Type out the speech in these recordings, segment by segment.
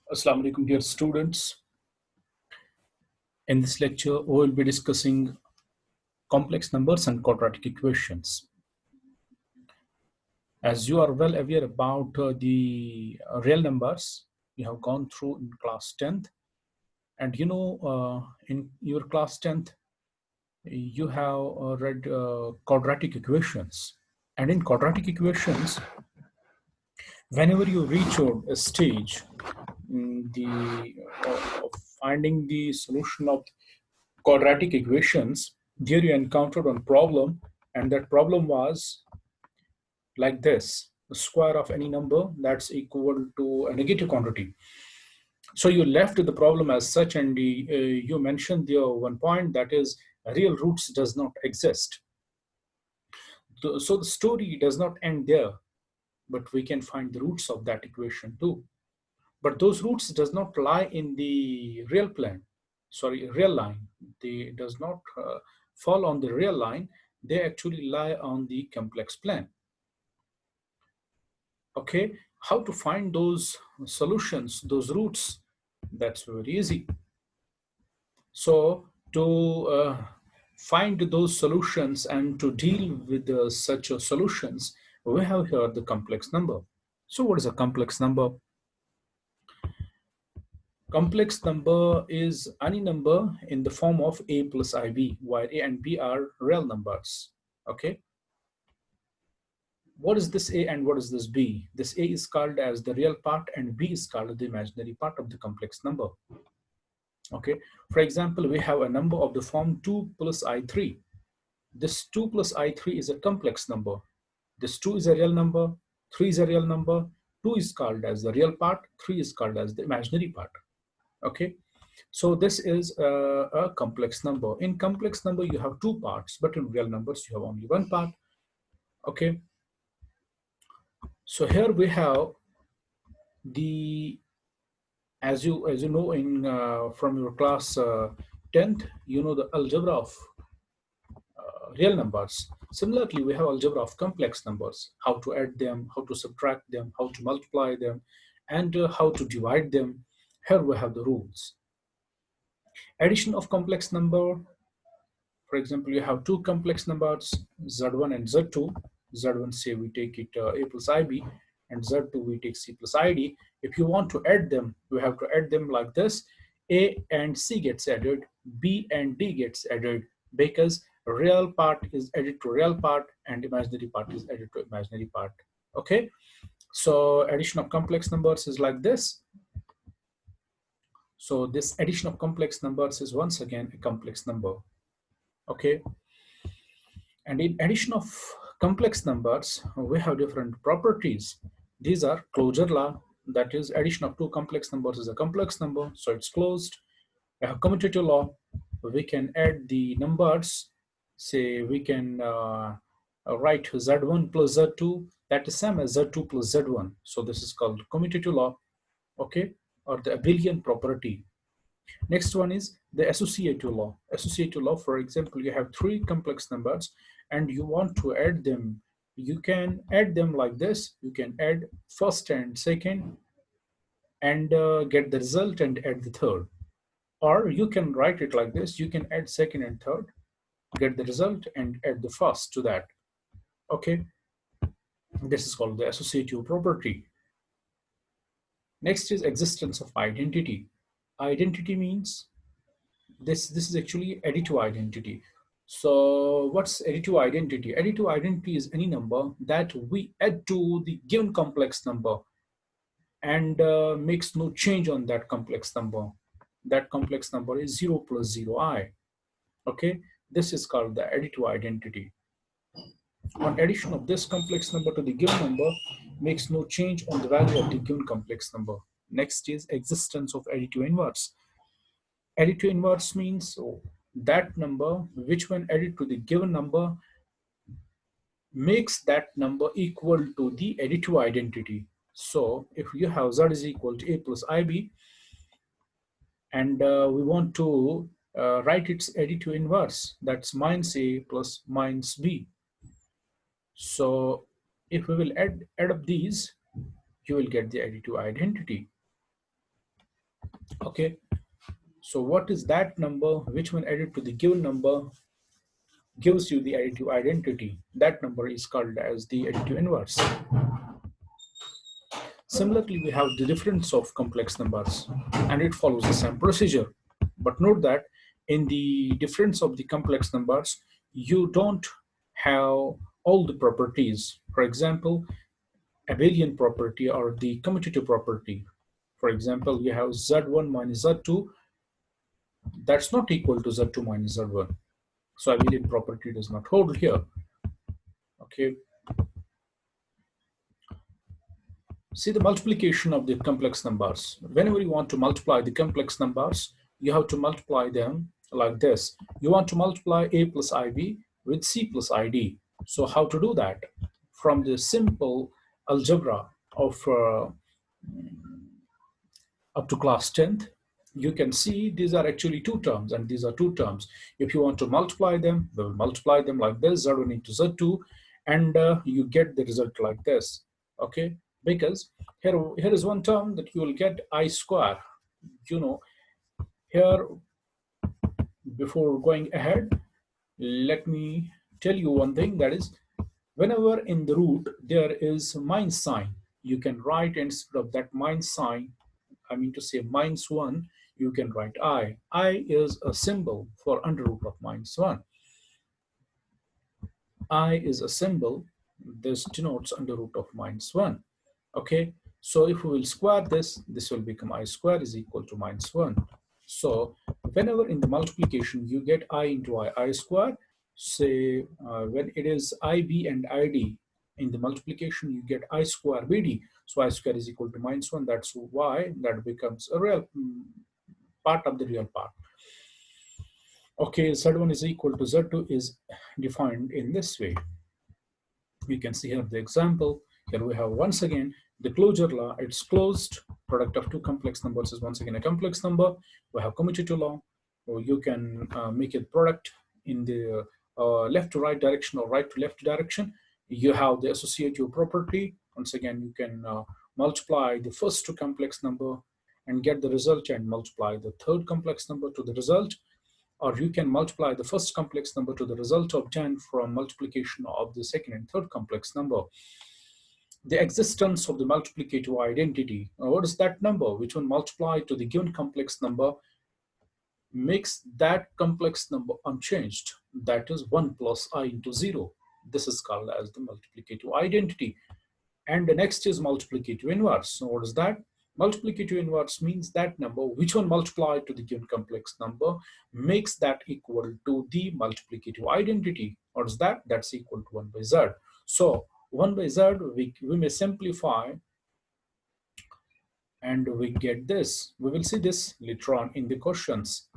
Assalamu alaikum, dear students. In this lecture, we will be discussing complex numbers and quadratic equations. As you are well aware about the real numbers, you have gone through in class 10th. And in your class 10th, you have read quadratic equations. And in quadratic equations, whenever you reach a stage of finding the solution of quadratic equations, there you encountered one problem, and that problem was like this: the square of any number that's equal to a negative quantity. So you left the problem as such, and you mentioned the one point, that is real roots does not exist. So the story does not end there, but we can find the roots of that equation too. But those roots does not lie in the real line. They does not fall on the real line. They actually lie on the complex plane. Okay, how to find those solutions, those roots? That's very easy. So to find those solutions and to deal with such solutions, we have here the complex number. So what is a complex number? Complex number is any number in the form of a plus ib, where a and b are real numbers. Okay, what is this a and what is this b? This a is called as the real part and b is called the imaginary part of the complex number. Okay, for example, we have a number of the form 2 plus i3. This 2 plus i3 is a complex number. This 2 is a real number, 3 is a real number, 2 is called as the real part, 3 is called as the imaginary part. Okay, so this is a complex number. In complex number, you have two parts, but in real numbers, you have only one part. Okay, so here we have the, as you know in from your class 10th, you know the algebra of real numbers. Similarly, we have algebra of complex numbers, how to add them, how to subtract them, how to multiply them, and how to divide them. Here we have the rules. Addition of complex number. For example, you have two complex numbers, z1 and z2. Z1, say we take it a plus ib, and z2 we take c plus id. If you want to add them, you have to add them like this: a and c gets added, b and d gets added, because real part is added to real part and imaginary part is added to imaginary part. Okay, so addition of complex numbers is like this. So this addition of complex numbers is once again a complex number. Okay, and in addition of complex numbers, we have different properties. These are closure law, that is addition of two complex numbers is a complex number, so it's closed. We have commutative law. We can add the numbers. Say we can write z1 plus z2, that is same as z2 plus z1. So this is called commutative law, okay, or the abelian property. Next one is the associative law. Associative law, for example, you have three complex numbers and you want to add them. You can add them like this. You can add first and second and get the result and add the third. Or you can write it like this. You can add second and third, get the result and add the first to that. Okay, this is called the associative property. Next is existence of identity. Identity means this is actually additive identity. So what's additive identity? Additive identity is any number that we add to the given complex number and makes no change on that complex number. That complex number is 0 plus 0 I. Okay, this is called the additive identity. On addition of this complex number to the given number makes no change on the value of the given complex number. Next is existence of additive inverse. Additive inverse means that number which when added to the given number makes that number equal to the additive identity. So if you have z is equal to a plus ib and we want to write its additive inverse, that's minus a plus minus b. So if we will add up these, you will get the additive identity. Okay, so what is that number? Which one added to the given number gives you the additive identity? That number is called as the additive inverse. Similarly, we have the difference of complex numbers, and it follows the same procedure. But note that in the difference of the complex numbers, you don't have all the properties. For example, abelian property or the commutative property. For example, you have z1 minus z2, that's not equal to z2 minus z1. So abelian property does not hold here. Okay. See the multiplication of the complex numbers. Whenever you want to multiply the complex numbers, you have to multiply them like this. You want to multiply a plus ib with c plus id. So how to do that? From the simple algebra of up to class 10th, you can see these are actually two terms and these are two terms. If you want to multiply them, we will multiply them like this, z1 into z2, and you get the result like this. Okay, because here is one term that you will get I square. You know, here, before going ahead, let me tell you one thing, that is, whenever in the root there is minus sign, you can write instead of that minus sign, I mean to say -1, you can write I. I is a symbol for under root of -1. I is a symbol. This denotes under root of -1. Okay, so if we will square this, this will become I square is equal to -1. So whenever in the multiplication you get I into I square, say when it is IB and ID, in the multiplication you get I square BD. So I square is equal to -1. That's why that becomes a real part of the real part. Okay, Z1 is equal to Z2 is defined in this way. You can see here the example. Here we have once again the closure law. It's closed. Product of two complex numbers is once again a complex number. We have commutative law. So you can make a product in the left to right direction or right to left direction. You have the associative property. Once again, you can multiply the first two complex number and get the result, and multiply the third complex number to the result, or you can multiply the first complex number to the result obtained from multiplication of the second and third complex number. The existence of the multiplicative identity. Now, what is that number? Which one multiplied to the given complex number makes that complex number unchanged. That is 1 plus I into 0. This is called as the multiplicative identity. And the next is multiplicative inverse. So what is that? Multiplicative inverse means that number, which one multiplied to the given complex number, makes that equal to the multiplicative identity. What is that? That's equal to 1 by z. So 1 by z, we may simplify and we get this. We will see this later on in the questions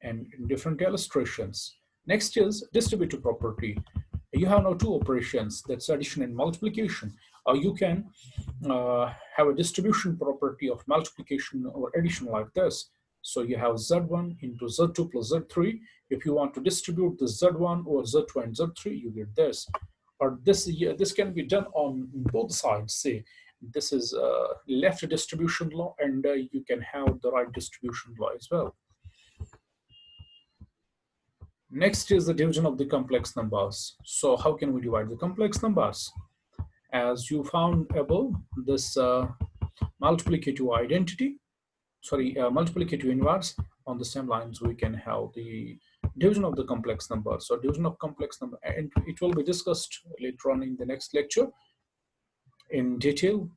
and in different illustrations. Next is distributive property. You have now two operations, that's addition and multiplication. You can have a distribution property of multiplication or addition like this. So you have z1 into z2 plus z3. If you want to distribute the z1 over z2 and z3, you get this. Or this can be done on both sides. Say this is left distribution law, and you can have the right distribution law as well. Next is the division of the complex numbers. So how can we divide the complex numbers? As you found above, this multiplicative identity, multiplicative inverse, on the same lines we can have the division of the complex number. So division of complex number, and it will be discussed later on in the next lecture in detail.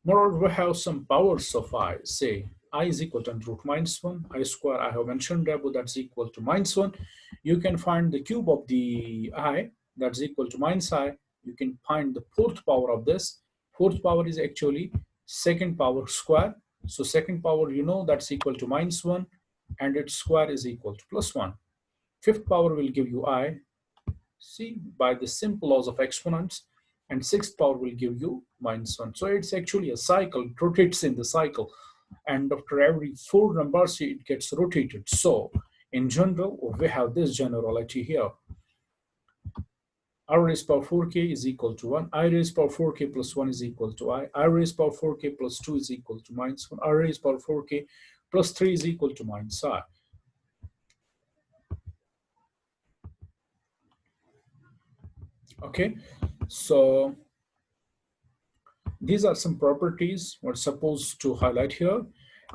Moreover, we have some powers of I. Say I is equal to under root -1. I square I have mentioned above, that's equal to -1. You can find the cube of the I, that's equal to -I. You can find the fourth power of this. Fourth power is actually second power square. So second power, you know, that's equal to -1, and its square is equal to +1. Fifth power will give you I. See, by the simple laws of exponents. And sixth power will give you -1. So it's actually a cycle, it rotates in the cycle. And after every 4 numbers, it gets rotated. So in general, we have this generality here. r raised power 4k is equal to 1, I raised power 4k plus 1 is equal to I raised power 4k plus 2 is equal to minus 1, I raised power 4k plus 3 is equal to minus I. Okay, so these are some properties we're supposed to highlight here.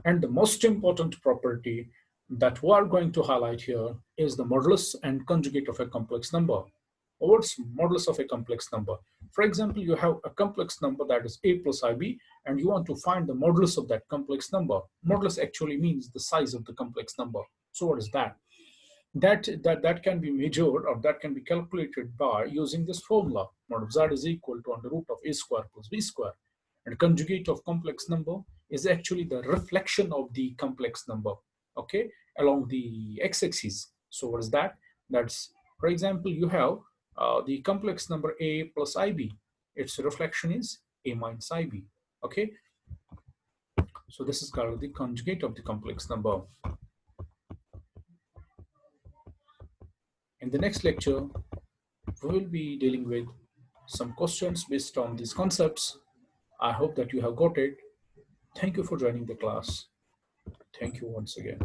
And the most important property that we are going to highlight here is the modulus and conjugate of a complex number. What's modulus of a complex number? For example, you have a complex number that is a plus ib, and you want to find the modulus of that complex number. Modulus actually means the size of the complex number. So what is that? That can be measured, or that can be calculated by using this formula. Mod of z is equal to under root of a square plus b square. And conjugate of complex number is actually the reflection of the complex number, okay, along the x-axis. So what is that? That's, for example, you have the complex number a plus ib. Its reflection is a minus ib, okay? So this is called the conjugate of the complex number. In the next lecture, we will be dealing with some questions based on these concepts. I hope that you have got it. Thank you for joining the class. Thank you once again.